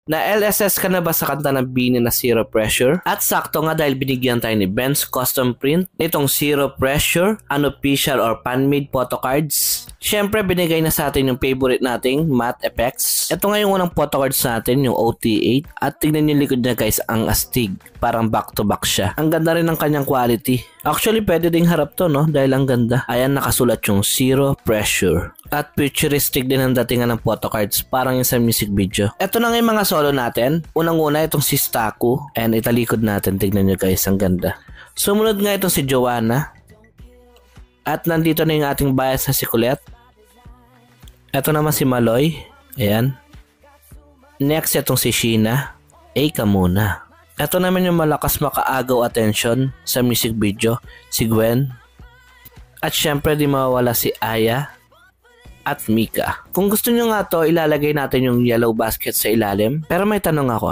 Na-LSS ka na ba sa kanta ng Bini na Zero Pressure? At sakto nga dahil binigyan tayo ni Benz Custom Print nitong Zero Pressure, unofficial or fan-made photo cards. Siyempre binigay na sa atin yung favorite nating matte effects. Ito nga yung unang photo cards natin, yung OT8. At tignan yung likod niya guys, ang astig. Parang back to back siya. Ang ganda rin ng kanyang quality. Actually pwede ding harap to no, dahil ang ganda. Ayan nakasulat yung Zero Pressure. At futuristic din ang datingan ng photo cards, parang yung sa music video. Ito na nga yung mga solo natin. Unang-una itong si Staku. And italikod natin, tignan nyo guys, ang ganda. Sumunod nga itong si Joanna. At nandito na yung ating bias na si Colette. Ito naman si Maloy. Ayan. Next itong si Sheena. Ka muna. Ito naman yung malakas makaagaw attention sa music video, si Gwen. At syempre di mawawala si Aya at Mika. Kung gusto nyo nga to, ilalagay natin yung yellow basket sa ilalim. Pero may tanong ako.